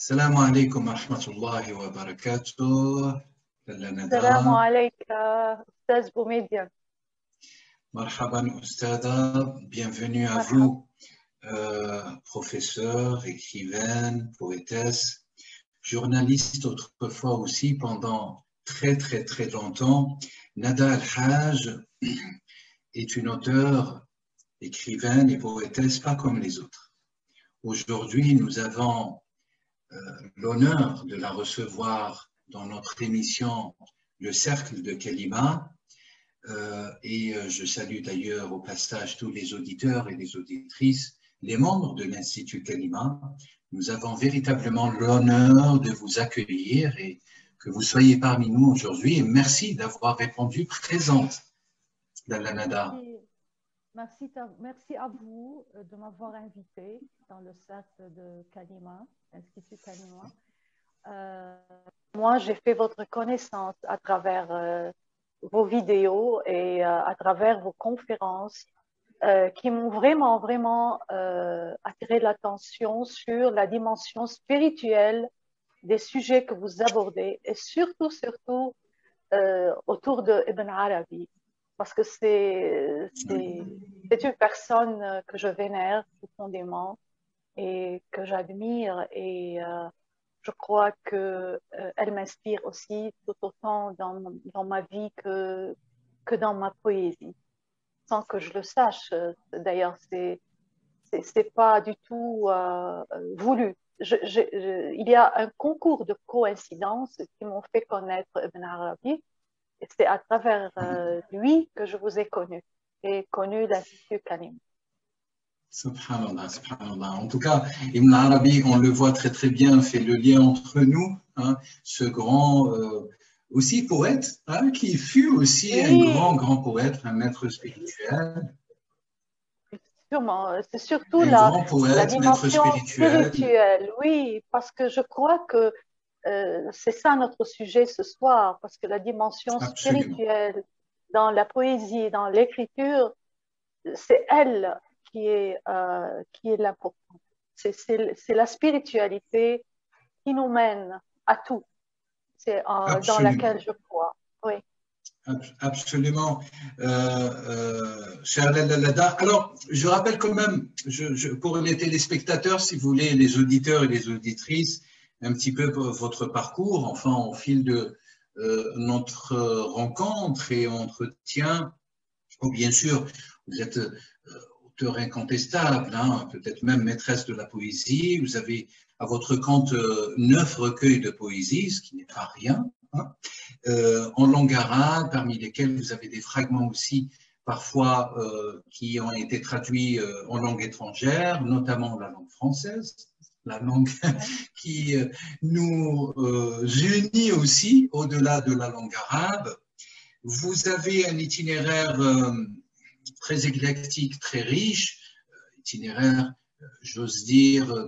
السلام عليكم ورحمة الله وبركاته. السلام عليك أستاذ بوميديا. مرحبا أستاذة, bienvenue à vous, professeur, écrivaine, poétesse, journaliste autrefois aussi pendant très longtemps. Nada El-Haj est une auteure, écrivaine et poétesse pas comme les autres. Aujourd'hui, nous avons l'honneur de la recevoir dans notre émission Le Cercle de Kalima, et je salue d'ailleurs au passage tous les auditeurs et les auditrices, les membres de l'Institut Kalima. Nous avons véritablement l'honneur de vous accueillir et que vous soyez parmi nous aujourd'hui, et merci d'avoir répondu présente, Lalla Nada. Merci à vous de m'avoir invité dans le cercle de Kalima, l'Institut Kalima. Moi, j'ai fait votre connaissance à travers vos vidéos et à travers vos conférences qui m'ont vraiment attiré l'attention sur la dimension spirituelle des sujets que vous abordez et surtout autour de Ibn Arabi. Parce que c'est une personne que je vénère profondément et que j'admire et je crois qu'elle m'inspire aussi tout autant dans ma vie que dans ma poésie, sans que je le sache. D'ailleurs, c'est pas du tout voulu. Il y a un concours de coïncidences qui m'ont fait connaître Ibn Arabi. Et c'est à travers lui que je vous ai connu et connu l'Institut Kalima. Subhanallah, subhanallah. En tout cas, Ibn Arabi, on le voit très bien, fait le lien entre nous, hein, ce grand aussi poète, hein, qui fut aussi un grand poète, un maître spirituel. Sûrement, c'est surtout grand poète, la dimension spirituelle. Oui, parce que je crois que c'est ça notre sujet ce soir, parce que la dimension spirituelle dans la poésie, dans l'écriture, c'est elle qui est l'important. C'est la spiritualité qui nous mène à tout. C'est dans laquelle je crois. Oui. Absolument. Cher Lalla. Alors, je rappelle quand même, pour les téléspectateurs, si vous voulez, les auditeurs et les auditrices, un petit peu votre parcours, enfin, au fil de notre rencontre et entretien. Bien sûr, vous êtes auteur incontestable, hein, peut-être même maîtresse de la poésie. Vous avez à votre compte 9 recueils de poésie, ce qui n'est pas rien, hein, en langue arabe, parmi lesquels vous avez des fragments aussi parfois qui ont été traduits en langue étrangère, notamment la langue française, la langue qui nous unit aussi au-delà de la langue arabe. Vous avez un itinéraire très éclectique, très riche, itinéraire, j'ose dire,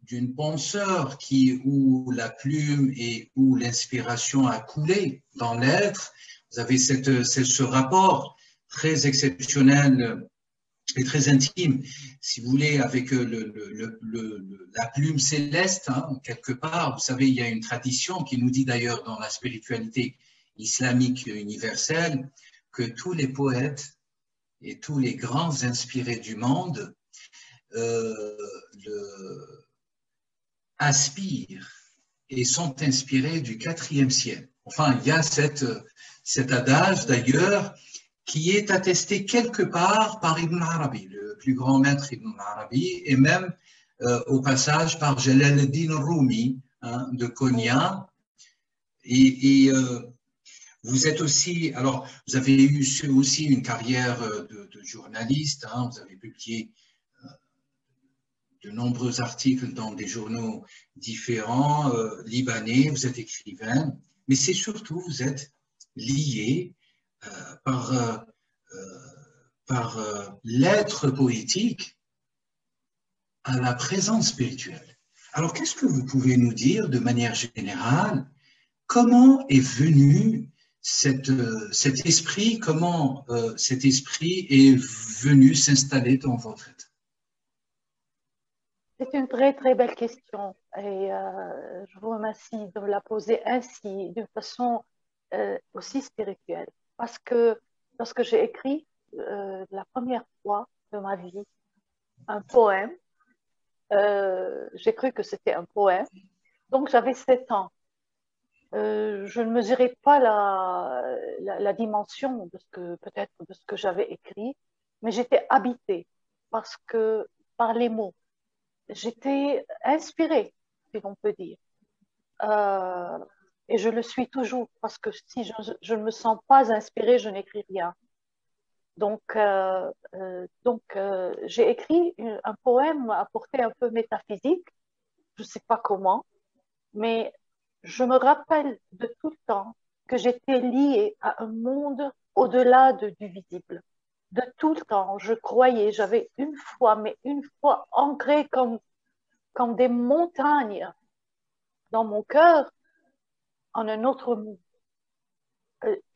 d'une penseur où la plume et où l'inspiration a coulé dans l'être. Vous avez ce rapport très exceptionnel et très intime, si vous voulez, avec la plume céleste, hein, quelque part. Vous savez, il y a une tradition qui nous dit d'ailleurs dans la spiritualité islamique universelle que tous les poètes et tous les grands inspirés du monde aspirent et sont inspirés du IVe siècle. Enfin, il y a cet adage d'ailleurs qui est attesté quelque part par Ibn Arabi, le plus grand maître Ibn Arabi, et même au passage par Jalal ad-Din Rumi, hein, de Konya. Et vous êtes aussi, alors vous avez eu aussi une carrière de journaliste, hein, vous avez publié de nombreux articles dans des journaux différents, libanais, vous êtes écrivain, mais c'est surtout, vous êtes lié par l'être poétique à la présence spirituelle. Alors, qu'est-ce que vous pouvez nous dire de manière générale? Comment est venu cet esprit, comment cet esprit est venu s'installer dans votre être? c'est une très, très belle question et je vous remercie de me la poser ainsi, d'une façon aussi spirituelle. Parce que lorsque j'ai écrit la première fois de ma vie un poème, j'ai cru que c'était un poème, donc j'avais 7 ans. Je ne mesurais pas la dimension de ce que peut-être de ce que j'avais écrit, mais j'étais habitée parce que par les mots. J'étais inspirée, si l'on peut dire. Euh, et je le suis toujours, parce que si je ne me sens pas inspirée, je n'écris rien. J'ai écrit un poème à portée un peu métaphysique, je ne sais pas comment, mais je me rappelle de tout le temps que j'étais liée à un monde au-delà du visible. De tout le temps, je croyais, j'avais une foi, mais une foi ancrée comme des montagnes dans mon cœur en un autre monde.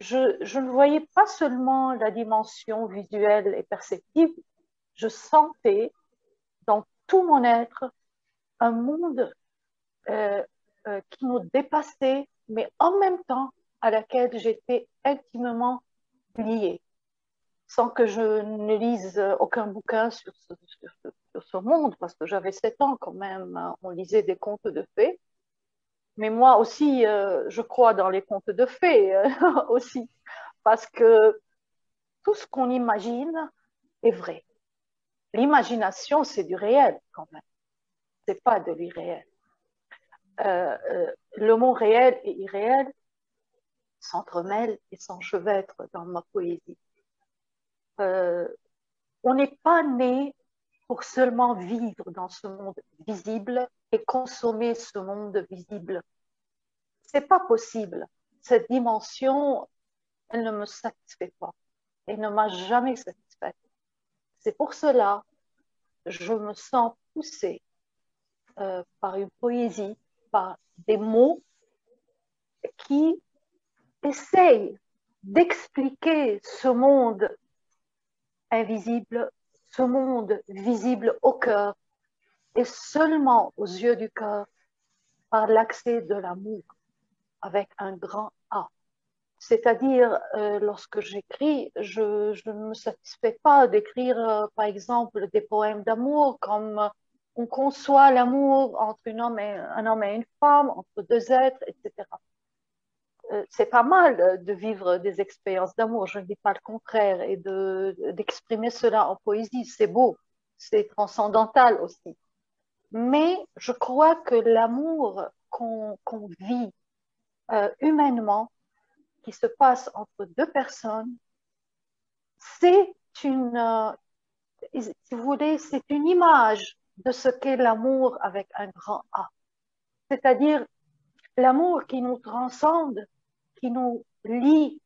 Je ne voyais pas seulement la dimension visuelle et perceptive, je sentais dans tout mon être un monde qui nous dépassait, mais en même temps à laquelle j'étais intimement liée, sans que je ne lise aucun bouquin sur ce monde, parce que j'avais 7 ans quand même, on lisait des contes de fées. Mais moi aussi, je crois dans les contes de fées aussi, parce que tout ce qu'on imagine est vrai. L'imagination, c'est du réel quand même, c'est pas de l'irréel. Le mot réel et irréel s'entremêlent et s'enchevêtrent dans ma poésie. On n'est pas né pour seulement vivre dans ce monde visible et consommer ce monde visible. C'est pas possible. Cette dimension, elle ne me satisfait pas. Elle ne m'a jamais satisfaite. C'est pour cela que je me sens poussée par une poésie, par des mots qui essayent d'expliquer ce monde invisible, ce monde visible au cœur et seulement aux yeux du cœur par l'accès de l'amour avec un grand A. C'est-à-dire, lorsque j'écris, je ne me satisfais pas d'écrire, par exemple, des poèmes d'amour comme on conçoit l'amour entre un homme et une femme, entre deux êtres, etc. C'est pas mal de vivre des expériences d'amour, je ne dis pas le contraire, et d'exprimer cela en poésie, c'est beau, c'est transcendantal aussi. Mais je crois que l'amour qu'on vit humainement, qui se passe entre deux personnes, c'est si vous voulez, c'est une image de ce qu'est l'amour avec un grand A. C'est-à-dire l'amour qui nous transcende, qui nous lie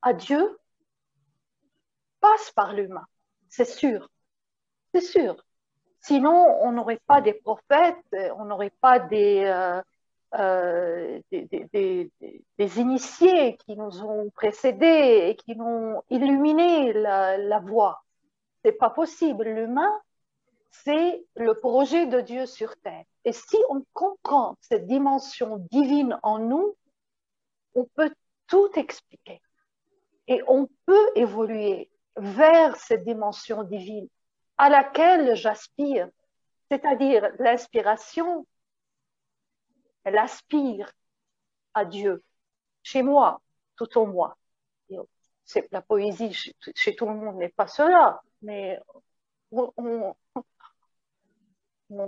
à Dieu, passe par l'humain. C'est sûr. C'est sûr. Sinon, on n'aurait pas des prophètes, on n'aurait pas des initiés qui nous ont précédés et qui nous illuminé la voie. C'est pas possible. L'humain, c'est le projet de Dieu sur terre. Et si on comprend cette dimension divine en nous, on peut tout expliquer. Et on peut évoluer vers cette dimension divine à laquelle j'aspire. C'est-à-dire l'inspiration, elle aspire à Dieu, chez moi, tout en moi. C'est la poésie chez tout le monde n'est pas cela, mais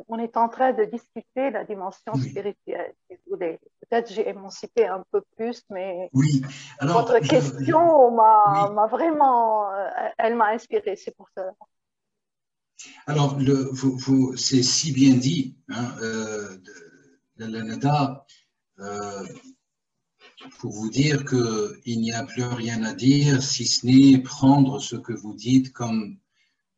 on est en train de discuter la dimension spirituelle, si vous voulez. Peut-être j'ai émancipé un peu plus, mais oui. Alors, votre question oui. m'a vraiment, elle m'a inspirée, c'est pour ça. Alors, c'est si bien dit, hein, Lanada, pour vous dire qu'il n'y a plus rien à dire, si ce n'est prendre ce que vous dites comme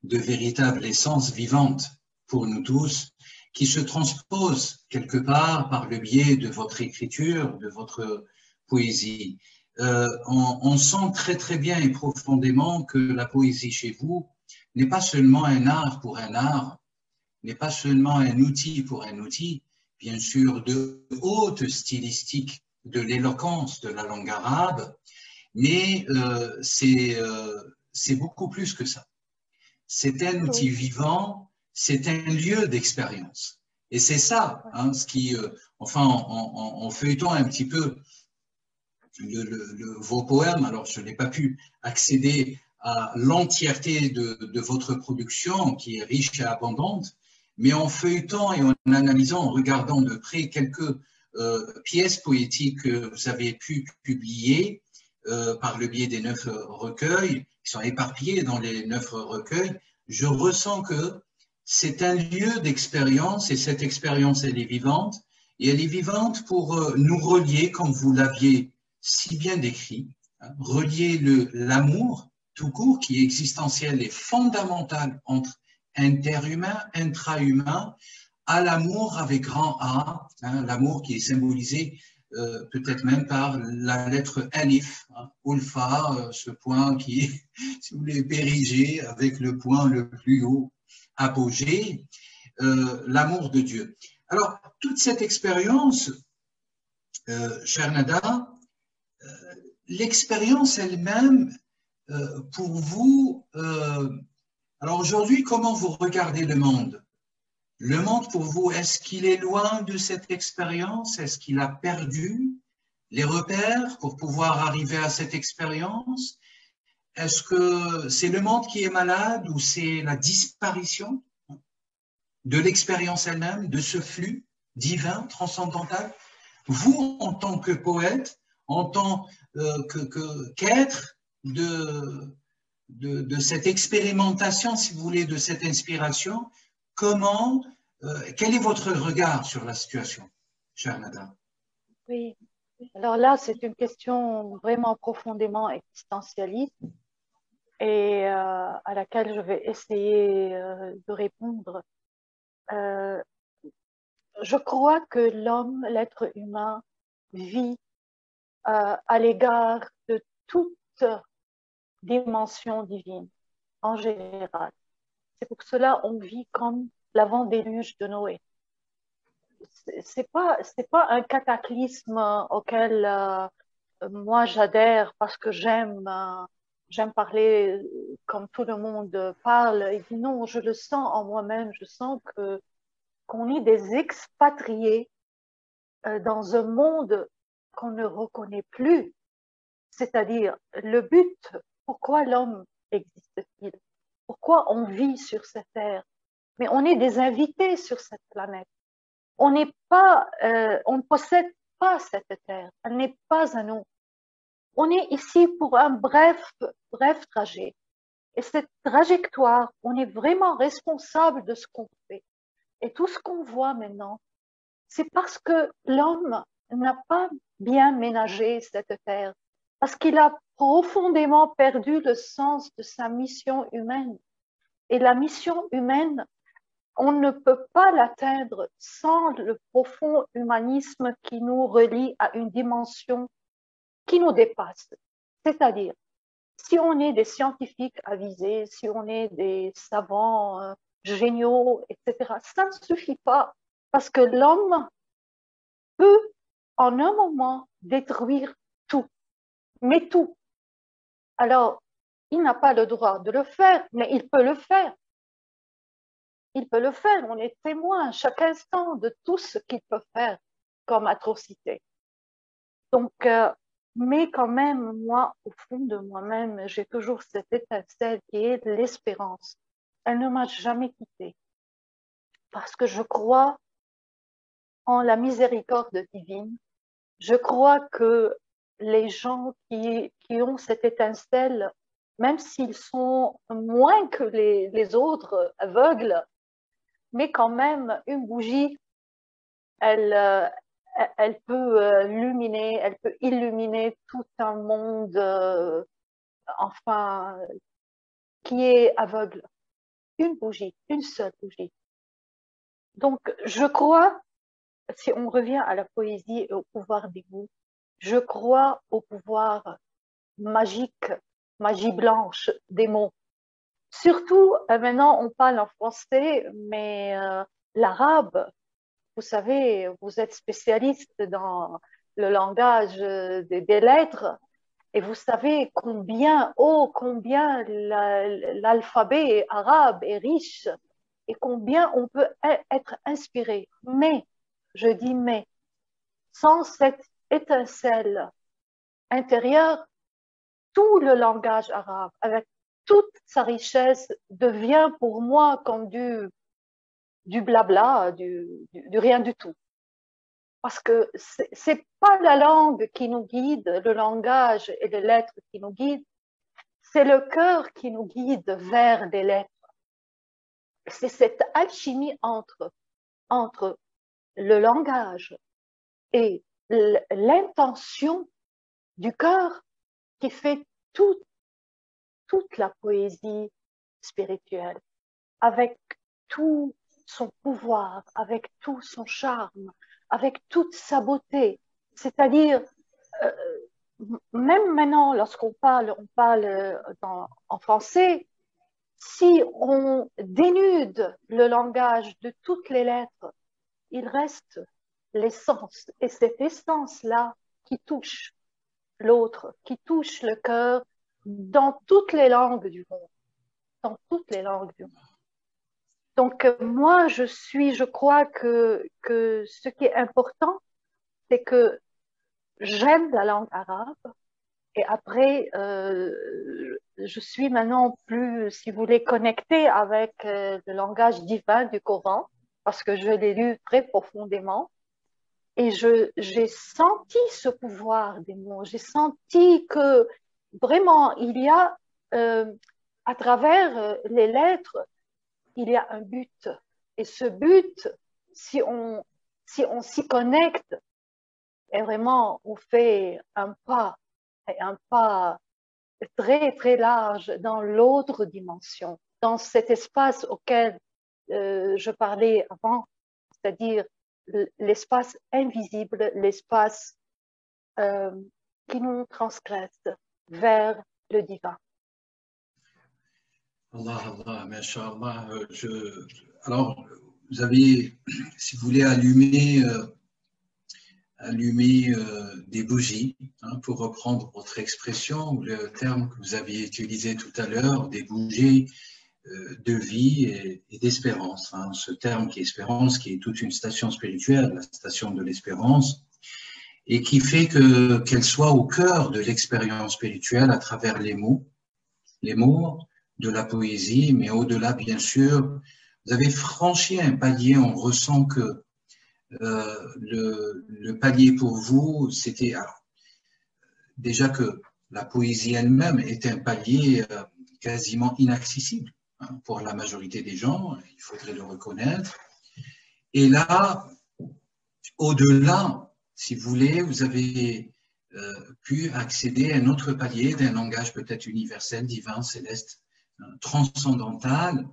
de véritable essence vivante pour nous tous, qui se transpose quelque part par le biais de votre écriture, de votre poésie. On sent très très bien et profondément que la poésie chez vous n'est pas seulement un art pour un art, n'est pas seulement un outil pour un outil, bien sûr, de haute stylistique de l'éloquence de la langue arabe, mais c'est beaucoup plus que ça. C'est un outil vivant, c'est un lieu d'expérience. Et c'est ça, hein, ce qui, enfin, en feuilletant un petit peu vos poèmes, alors je n'ai pas pu accéder à l'entièreté de votre production qui est riche et abondante, mais en feuilletant et en analysant, en regardant de près quelques pièces poétiques que vous avez pu publier par le biais des 9 recueils, qui sont éparpillés dans les 9 recueils, je ressens que c'est un lieu d'expérience et cette expérience, elle est vivante. Et elle est vivante pour nous relier, comme vous l'aviez si bien décrit, hein, relier l'amour tout court, qui est existentiel et fondamental entre interhumain, intra-humain, à l'amour avec grand A, hein, l'amour qui est symbolisé peut-être même par la lettre alif, hein, ulfa, ce point qui est, si vous voulez, périgé avec le point le plus haut, apogée, l'amour de Dieu. Alors, toute cette expérience, chère Nada, l'expérience elle-même, pour vous, alors aujourd'hui, comment vous regardez le monde? Le monde, pour vous, est-ce qu'il est loin de cette expérience? Est-ce qu'il a perdu les repères pour pouvoir arriver à cette expérience? Est-ce que c'est le monde qui est malade ou c'est la disparition de l'expérience elle-même, de ce flux divin, transcendantal? Vous, en tant que poète, en tant qu'être de cette expérimentation, si vous voulez, de cette inspiration, comment, quel est votre regard sur la situation, chère Nada? Oui, alors là, c'est une question vraiment profondément existentialiste et à laquelle je vais essayer de répondre. Je crois que l'homme, l'être humain, vit à l'égard de toute dimension divine en général. C'est pour cela qu'on vit comme l'avant-déluge de Noé. C'est pas un cataclysme auquel moi j'adhère parce que j'aime parler comme tout le monde parle. Et puis non, je le sens en moi-même. Je sens qu'on est des expatriés dans un monde qu'on ne reconnaît plus. C'est-à-dire le but. Pourquoi l'homme existe-t-il? Pourquoi on vit sur cette terre? Mais on est des invités sur cette planète. On n'est pas, on ne possède pas cette terre. Elle n'est pas à nous. On est ici pour un bref trajet. Et cette trajectoire, on est vraiment responsable de ce qu'on fait. Et tout ce qu'on voit maintenant, c'est parce que l'homme n'a pas bien ménagé cette terre, parce qu'il a profondément perdu le sens de sa mission humaine. Et la mission humaine, on ne peut pas l'atteindre sans le profond humanisme qui nous relie à une dimension qui nous dépasse. C'est-à-dire, si on est des scientifiques avisés, si on est des savants géniaux, etc., ça ne suffit pas parce que l'homme peut en un moment détruire tout, mais tout. Alors, il n'a pas le droit de le faire, mais il peut le faire. Il peut le faire, on est témoin chaque instant de tout ce qu'il peut faire comme atrocité. Donc, mais quand même, moi, au fond de moi-même, j'ai toujours cette étincelle qui est l'espérance. Elle ne m'a jamais quittée parce que je crois en la miséricorde divine. Je crois que les gens qui ont cette étincelle, même s'ils sont moins que les autres aveugles, mais quand même, une bougie, elle peut elle peut illuminer tout un monde, enfin, qui est aveugle. Une bougie, une seule bougie. Donc, je crois, si on revient à la poésie et au pouvoir des mots, je crois au pouvoir magique, magie blanche des mots. surtout, maintenant, on parle en français, mais l'arabe, vous savez, vous êtes spécialiste dans le langage des lettres et vous savez combien, oh, combien l'alphabet arabe est riche et combien on peut être inspiré. Mais, je dis mais, sans cette étincelle intérieure, tout le langage arabe, avec toute sa richesse, devient pour moi comme du blabla, du rien du tout. Parce que c'est pas la langue qui nous guide, le langage et les lettres qui nous guident, c'est le cœur qui nous guide vers les lettres. C'est cette alchimie entre le langage et l'intention du cœur qui fait toute la poésie spirituelle, avec tout son pouvoir, avec tout son charme, avec toute sa beauté. C'est-à-dire, euh, même maintenant, lorsqu'on parle, en français, si on dénude le langage de toutes les lettres, il reste l'essence. Et cette essence-là qui touche l'autre, qui touche le cœur dans toutes les langues du monde, dans toutes les langues du monde. Donc, moi, je crois que ce qui est important, c'est que j'aime la langue arabe et après, je suis maintenant plus, si vous voulez, connectée avec le langage divin du Coran parce que je l'ai lu très profondément et j'ai senti ce pouvoir des mots. J'ai senti que vraiment, il y a, à travers les lettres, il y a un but. Et ce but, si on s'y connecte, et vraiment, on fait un pas très, très large dans l'autre dimension, dans cet espace auquel je parlais avant, c'est-à-dire l'espace invisible, l'espace qui nous transgresse vers le divin. Allah, Allah, Masha'Allah. Alors, vous avez, si vous voulez, allumer des bougies, hein, pour reprendre votre expression, le terme que vous aviez utilisé tout à l'heure, des bougies de vie et d'espérance. Hein, ce terme qui est espérance, qui est toute une station spirituelle, la station de l'espérance, et qui fait qu'elle soit au cœur de l'expérience spirituelle à travers les mots de la poésie, mais au-delà, bien sûr, vous avez franchi un palier, on ressent que le palier pour vous, c'était déjà que la poésie elle-même est un palier quasiment inaccessible, hein, pour la majorité des gens, il faudrait le reconnaître. Et là, au-delà, si vous voulez, vous avez pu accéder à un autre palier d'un langage peut-être universel, divin, céleste, transcendantal,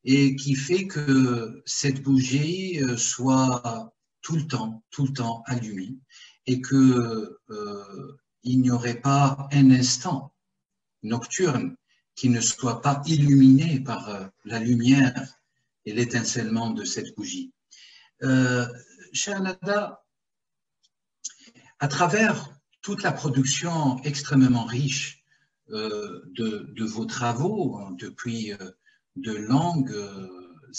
et qui fait que cette bougie soit tout le temps allumée, et que il n'y aurait pas un instant nocturne qui ne soit pas illuminé par la lumière et l'étincellement de cette bougie. Chère Nada, à travers toute la production extrêmement riche de vos travaux depuis de longues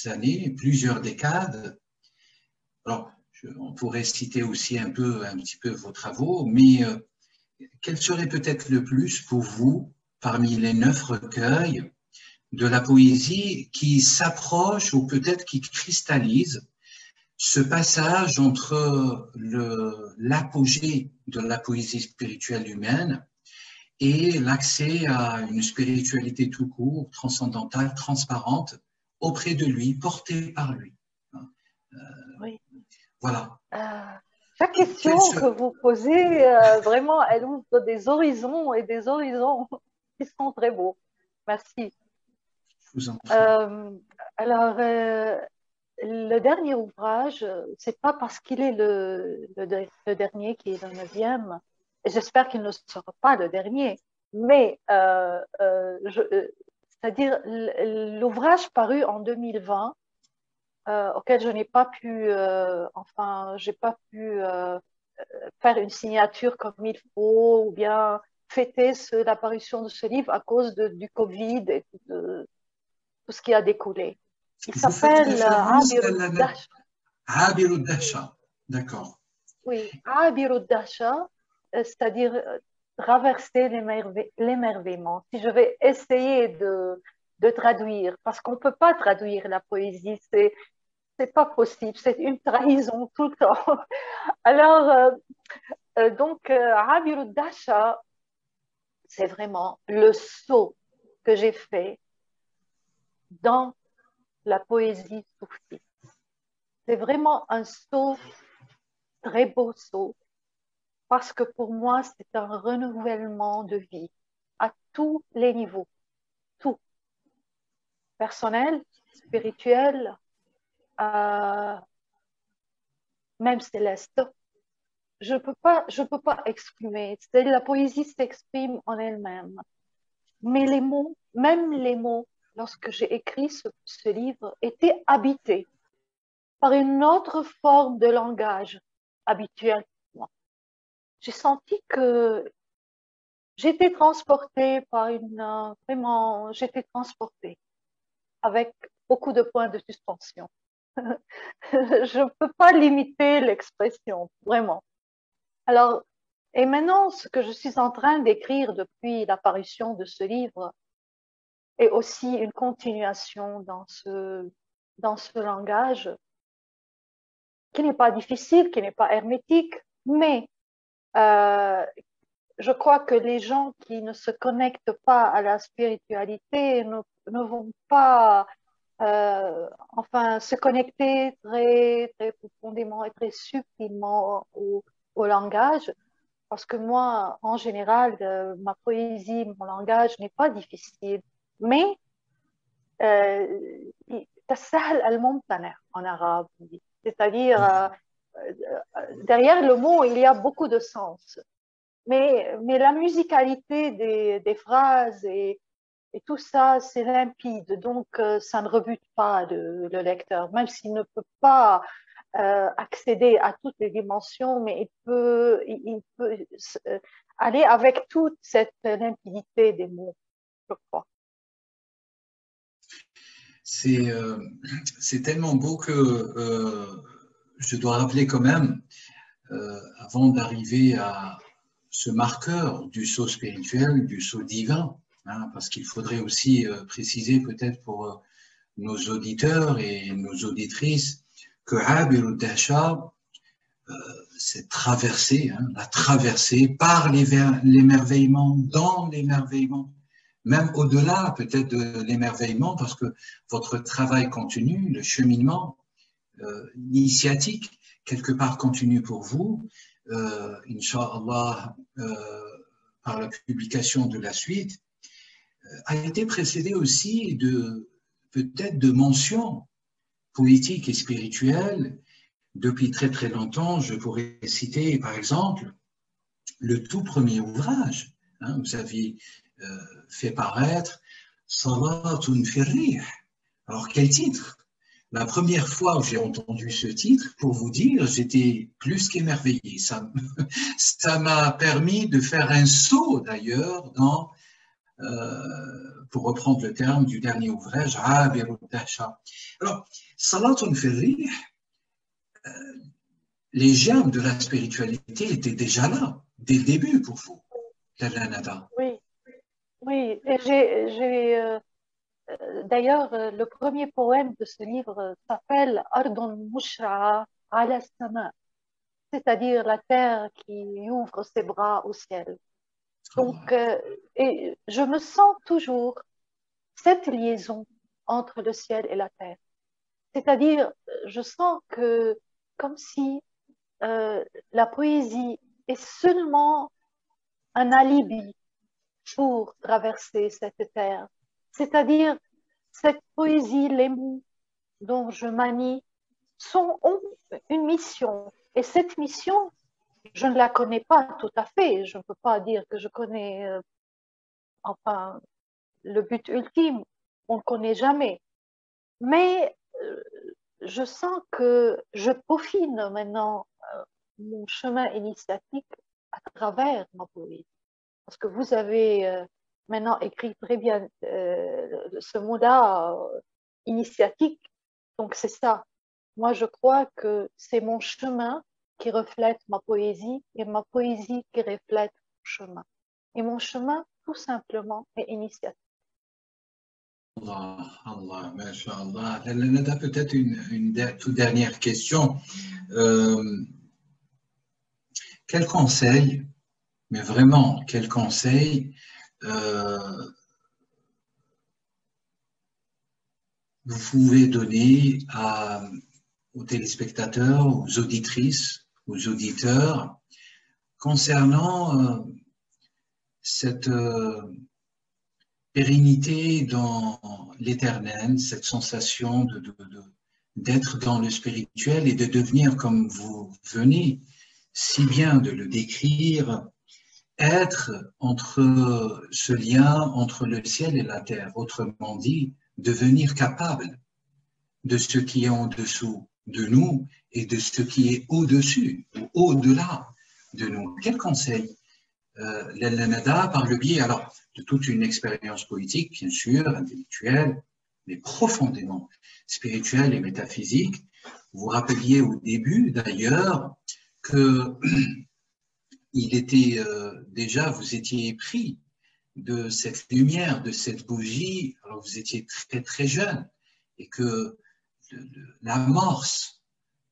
années, plusieurs décades. Alors, on pourrait citer aussi un petit peu vos travaux, mais quel serait peut-être le plus pour vous, parmi les 9 recueils, de la poésie qui s'approche ou peut-être qui cristallise ce passage entre l'apogée de la poésie spirituelle humaine et l'accès à une spiritualité tout court, transcendantale, transparente, auprès de lui, portée par lui. Oui. Voilà. Chaque question que vous posez, vraiment, elle ouvre des horizons et des horizons qui sont très beaux. Merci. Je vous en prie. Alors, le dernier ouvrage, c'est pas parce qu'il est le dernier qui est le 9e, et j'espère qu'il ne sera pas le dernier, mais c'est-à-dire l'ouvrage paru en 2020, auquel je n'ai pas pu, j'ai pas pu faire une signature comme il faut, ou bien fêter l'apparition de ce livre à cause du Covid et de tout ce qui a découlé. Il Vous faites s'appelle référence Abir à la Dash. Abir Dasha. D'accord. Oui, Abir Dasha, c'est-à-dire traverser l'émerveillement. Si je vais essayer de traduire, parce qu'on ne peut pas traduire la poésie, c'est pas possible, c'est une trahison tout le temps. Alors, Abir Dasha, c'est vraiment le saut que j'ai fait dans la poésie soufie. C'est vraiment un saut, très beau saut, parce que pour moi, c'est un renouvellement de vie à tous les niveaux, tout, personnel, spirituel, euh, même céleste. Je peux pas exclure. La poésie s'exprime en elle-même. Mais les mots, même les mots, lorsque j'ai écrit ce livre, étaient habités par une autre forme de langage habituel pour moi. J'ai senti que j'étais transportée par vraiment, j'étais transportée avec beaucoup de points de suspension. Je ne peux pas limiter l'expression, vraiment. Alors, et maintenant, ce que je suis en train d'écrire depuis l'apparition de ce livre est aussi une continuation dans ce langage qui n'est pas difficile, qui n'est pas hermétique, mais euh, je crois que les gens qui ne se connectent pas à la spiritualité ne vont pas se connecter très, très profondément et très subtilement au langage. Parce que moi, en général, ma poésie, mon langage n'est pas difficile. Mais تسهل الممتنع en arabe. C'est-à-dire, derrière le mot, il y a beaucoup de sens. Mais la musicalité des phrases et tout ça, c'est limpide. Donc, ça ne rebute pas le lecteur, même s'il ne peut pas accéder à toutes les dimensions, mais il peut aller avec toute cette limpidité des mots, je crois. C'est tellement beau que je dois rappeler quand même, avant d'arriver à ce marqueur du saut spirituel, du saut divin, hein, parce qu'il faudrait aussi préciser peut-être pour nos auditeurs et nos auditrices que Abir Dasha, cette traversée, hein, la traversée par l'émerveillement, dans l'émerveillement, même au-delà peut-être de l'émerveillement, parce que votre travail continue, le cheminement initiatique, quelque part continue pour vous, Inch'Allah, par la publication de la suite, a été précédé aussi peut-être de mentions poétiques et spirituelles. Depuis très très longtemps, je pourrais citer par exemple le tout premier ouvrage. Hein, vous aviez fait paraître Salatun Firrih. Alors quel titre? La première fois où j'ai entendu ce titre, pour vous dire, j'étais plus qu'émerveillé. Ça m'a permis de faire un saut d'ailleurs dans, pour reprendre le terme du dernier ouvrage, Abir Dasha. Alors, Salatun Firrih, les germes de la spiritualité étaient déjà là, dès le début pour vous, Nada. Oui, oui. Et d'ailleurs, le premier poème de ce livre s'appelle Ardun Mushra'a ala Sama, c'est-à-dire la terre qui ouvre ses bras au ciel. Donc, et je me sens toujours cette liaison entre le ciel et la terre. C'est-à-dire, je sens que comme si la poésie est seulement un alibi pour traverser cette terre. C'est-à-dire, cette poésie, les mots dont je manie ont une mission. Et cette mission, je ne la connais pas tout à fait. Je ne peux pas dire que je connais le but ultime, on ne connaît jamais. Mais je sens que je peaufine maintenant mon chemin initiatique à travers ma poésie. Parce que vous avez maintenant écrit très bien ce mot-là, initiatique. Donc c'est ça. Moi, je crois que c'est mon chemin qui reflète ma poésie et ma poésie qui reflète mon chemin. Et mon chemin, tout simplement, est initiatique. Allah, Allah, masha'Allah. Nada, peut-être une toute dernière question. Quel conseil, mais vraiment, quel conseil vous pouvez donner aux téléspectateurs, aux auditrices, aux auditeurs concernant cette pérennité dans l'éternel, cette sensation d'être dans le spirituel et de devenir, comme vous venez si bien de le décrire, être entre ce lien entre le ciel et la terre, autrement dit, devenir capable de ce qui est en dessous de nous et de ce qui est au-dessus ou au-delà de nous. Quel conseil l'El-Nada, par le biais alors de toute une expérience poétique, bien sûr, intellectuelle, mais profondément spirituelle et métaphysique. Vous rappeliez au début, d'ailleurs, que il était déjà, vous étiez pris de cette lumière, de cette bougie, alors vous étiez très très jeune, et que l'amorce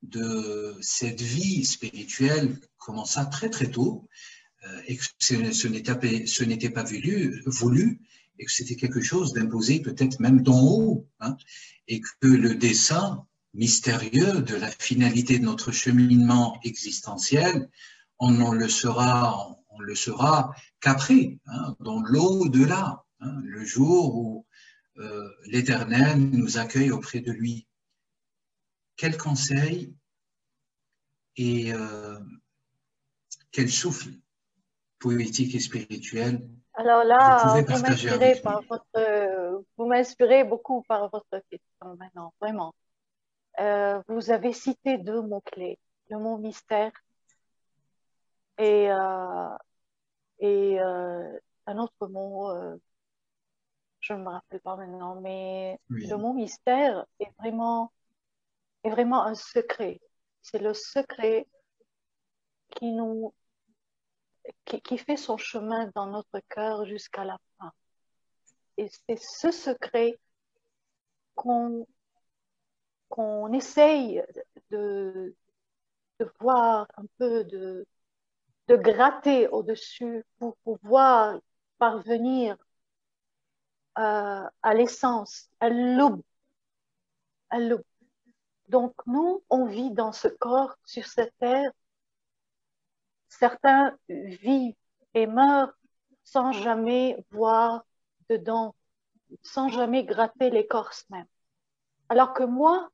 de cette vie spirituelle commença très très tôt, et que ce n'était pas voulu, et que c'était quelque chose d'imposé peut-être même d'en haut, hein, et que le dessein mystérieux de la finalité de notre cheminement existentiel, on ne le sera qu'après, hein, dans l'au-delà, hein, le jour où l'Éternel nous accueille auprès de lui. Quel conseil et quel souffle poétique et spirituel Alors vous là, pouvez partager avec nous. vous m'inspirez beaucoup par votre question maintenant, vraiment. Vous avez cité deux mots-clés, le mot mystère et, euh, et un autre mot, je ne me rappelle pas maintenant, mais le Oui. mot mystère est vraiment un secret. C'est le secret qui nous, qui fait son chemin dans notre cœur jusqu'à la fin. Et c'est ce secret qu'on qu'on essaye de, de voir un peu, de gratter au-dessus pour pouvoir parvenir à l'essence, à l'aube, à l'aube. Donc nous, on vit dans ce corps, sur cette terre. Certains vivent et meurent sans jamais voir dedans, sans jamais gratter l'écorce même. Alors que moi,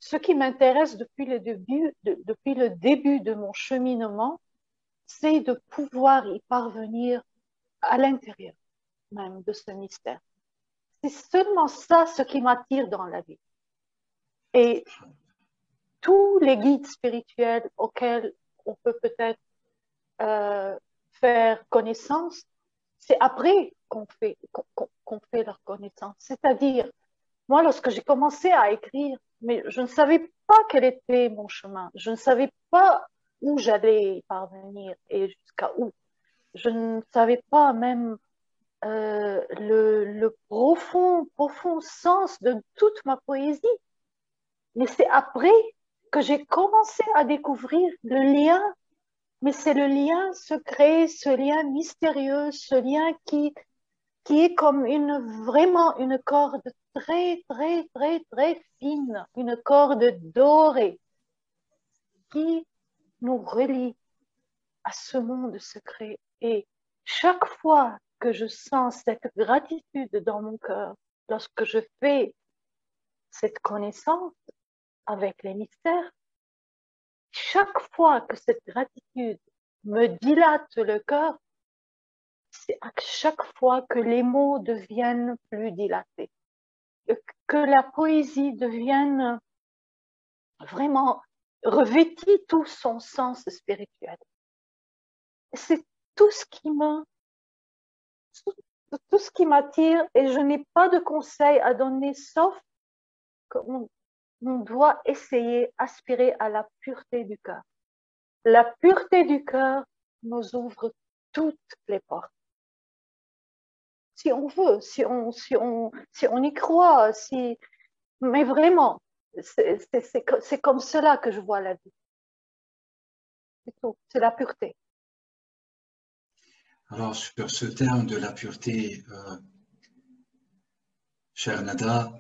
ce qui m'intéresse depuis le début de mon cheminement, c'est de pouvoir y parvenir à l'intérieur même de ce mystère. C'est seulement ça ce qui m'attire dans la vie. Et tous les guides spirituels auxquels on peut peut-être faire connaissance, c'est après qu'on fait leur connaissance. C'est-à-dire, moi, lorsque j'ai commencé à écrire, mais je ne savais pas quel était mon chemin. Je ne savais pas où j'allais parvenir et jusqu'à où. Je ne savais pas même le profond sens de toute ma poésie. Mais c'est après que j'ai commencé à découvrir le lien, mais c'est le lien secret, ce lien mystérieux, ce lien qui est comme vraiment une corde très fine, une corde dorée qui nous relie à ce monde secret. Et chaque fois que je sens cette gratitude dans mon cœur, lorsque je fais cette connaissance avec les mystères, chaque fois que cette gratitude me dilate le cœur, c'est à chaque fois que les mots deviennent plus dilatés. que la poésie devienne vraiment revêtit tout son sens spirituel. C'est tout ce qui me, tout ce qui m'attire et je n'ai pas de conseil à donner sauf qu'on doit essayer, aspirer à la pureté du cœur. La pureté du cœur nous ouvre toutes les portes. Si on veut, si on y croit, mais vraiment, c'est comme cela que je vois la vie. C'est tout, c'est la pureté. Alors, sur ce terme de la pureté, chère Nada,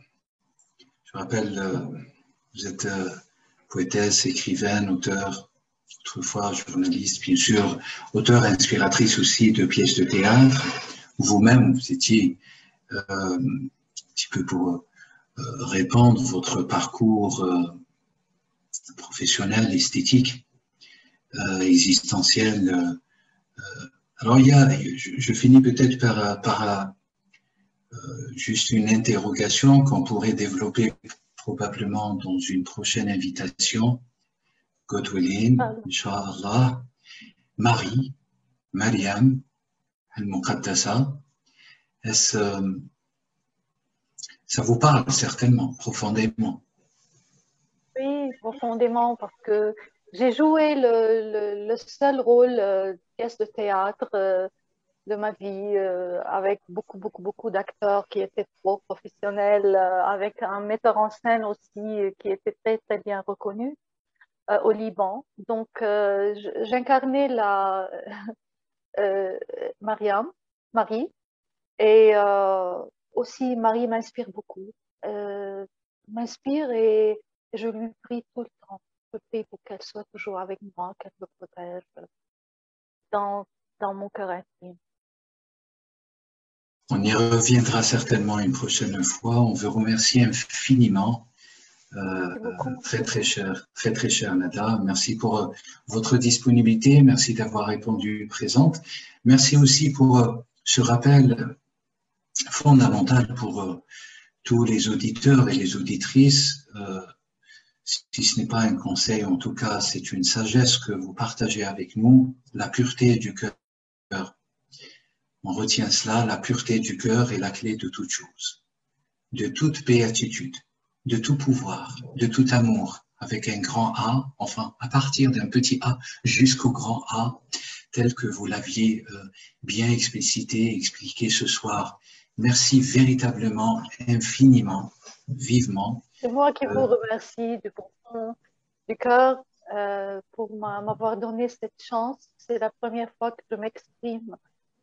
je rappelle, vous êtes poétesse, écrivaine, auteure, autrefois journaliste, bien sûr, auteure et inspiratrice aussi de pièces de théâtre. Vous-même, vous étiez un petit peu pour répandre votre parcours professionnel, esthétique, existentiel. Alors, je finis peut-être par juste une interrogation qu'on pourrait développer probablement dans une prochaine invitation. God willing, Inch'Allah. Marie, Mariam, Al-Muqaddasa, ça vous parle certainement, profondément? Oui, profondément, parce que j'ai joué le seul rôle pièce de théâtre de ma vie avec beaucoup d'acteurs qui étaient trop professionnels, avec un metteur en scène aussi qui était très bien reconnu au Liban. Donc, j'incarnais la euh, Mariam, Marie, et aussi Marie m'inspire beaucoup, euh, m'inspire et je lui prie tout le temps. Je prie pour qu'elle soit toujours avec moi, qu'elle me protège dans, dans mon cœur intime. On y reviendra certainement une prochaine fois. On veut remercier infiniment très cher Nada. Merci pour votre disponibilité. Merci d'avoir répondu présente. Merci aussi pour ce rappel fondamental pour tous les auditeurs et les auditrices. Si ce n'est pas un conseil, en tout cas, c'est une sagesse que vous partagez avec nous, la pureté du cœur. On retient cela, la pureté du cœur est la clé de toute chose, de toute béatitude, de tout pouvoir, de tout amour, avec un grand A, enfin, à partir d'un petit A jusqu'au grand A, tel que vous l'aviez bien explicité, expliqué ce soir. Merci véritablement, infiniment, vivement. C'est moi qui vous remercie du fond du cœur pour m'avoir donné cette chance. C'est la première fois que je m'exprime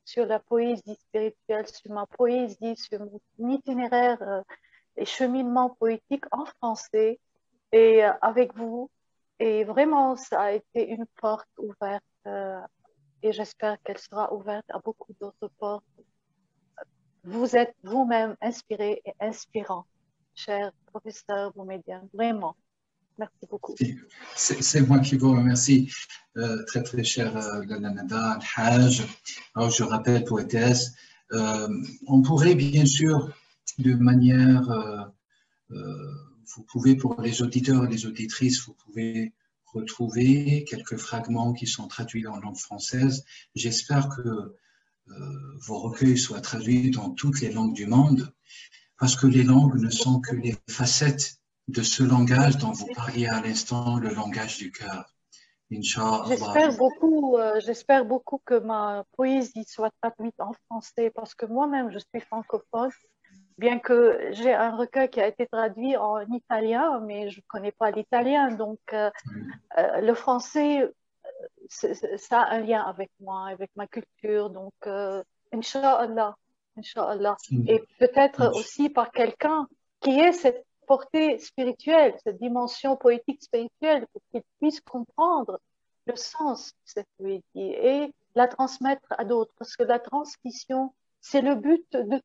sur la poésie spirituelle, sur ma poésie, sur mon itinéraire et cheminement poétique en français et avec vous. Et vraiment, ça a été une porte ouverte et j'espère qu'elle sera ouverte à beaucoup d'autres portes. Vous êtes vous-même inspiré et inspirant, cher professeur Boumediene, vraiment. Merci beaucoup. C'est moi qui vous remercie, très cher Nada Al-Haj. Alors, je rappelle, poétesse, on pourrait bien sûr, de manière, vous pouvez, pour les auditeurs et les auditrices, vous pouvez retrouver quelques fragments qui sont traduits en langue française. J'espère que vos recueils soient traduits dans toutes les langues du monde, parce que les langues ne sont que les facettes de ce langage dont vous parliez à l'instant, le langage du cœur. Inch'Allah. J'espère beaucoup que ma poésie soit traduite en français parce que moi-même je suis francophone, bien que j'ai un recueil qui a été traduit en italien, mais je ne connais pas l'italien, donc le français, ça a un lien avec moi, avec ma culture, donc Inch'Allah, Inch'Allah. Et peut-être aussi par quelqu'un qui ait cette portée spirituelle, cette dimension poétique spirituelle, pour qu'il puisse comprendre le sens de cette poésie et la transmettre à d'autres, parce que la transmission, c'est le but de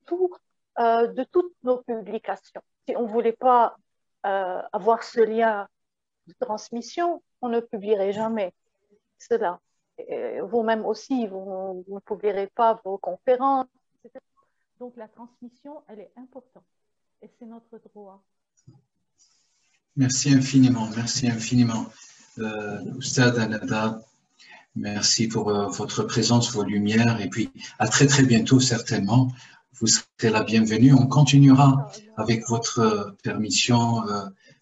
toutes nos publications. Si on ne voulait pas avoir ce lien de transmission, on ne publierait jamais cela. Vous-même aussi, vous ne publierez pas vos conférences, etc. Donc la transmission, elle est importante. et c'est notre droit. Merci infiniment, merci infiniment. Oustad Anada, merci pour votre présence, vos lumières, et puis à très très bientôt certainement. Vous serez la bienvenue. On continuera avec votre permission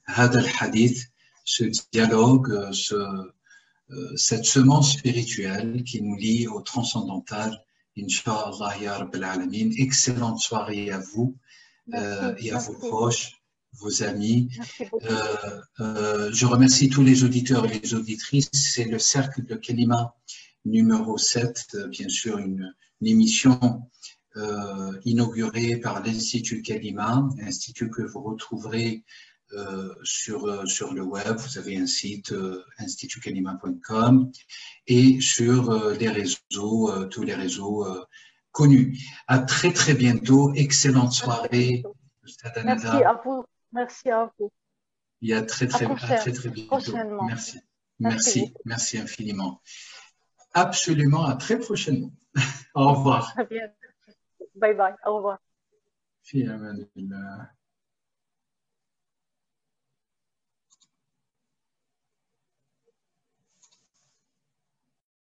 Had al-Hadith, ce dialogue, cette semence spirituelle qui nous lie au transcendantal. Inch'Allah, ya Rabbil Alamin. Excellente soirée à vous et à vos proches, vos amis. Je remercie tous les auditeurs et les auditrices. C'est le cercle de Kalima numéro 7, bien sûr, une émission inaugurée par l'Institut Kalima, institut que vous retrouverez sur le web. Vous avez un site institutkalima.com et sur les réseaux, tous les réseaux connus. À très très bientôt. Excellente soirée. Merci à vous. Merci à vous. Et à très très bientôt. Prochainement. Merci infiniment. Absolument, à très prochainement. Au revoir. Très bien. Bye bye. Au revoir. Fi amanillah.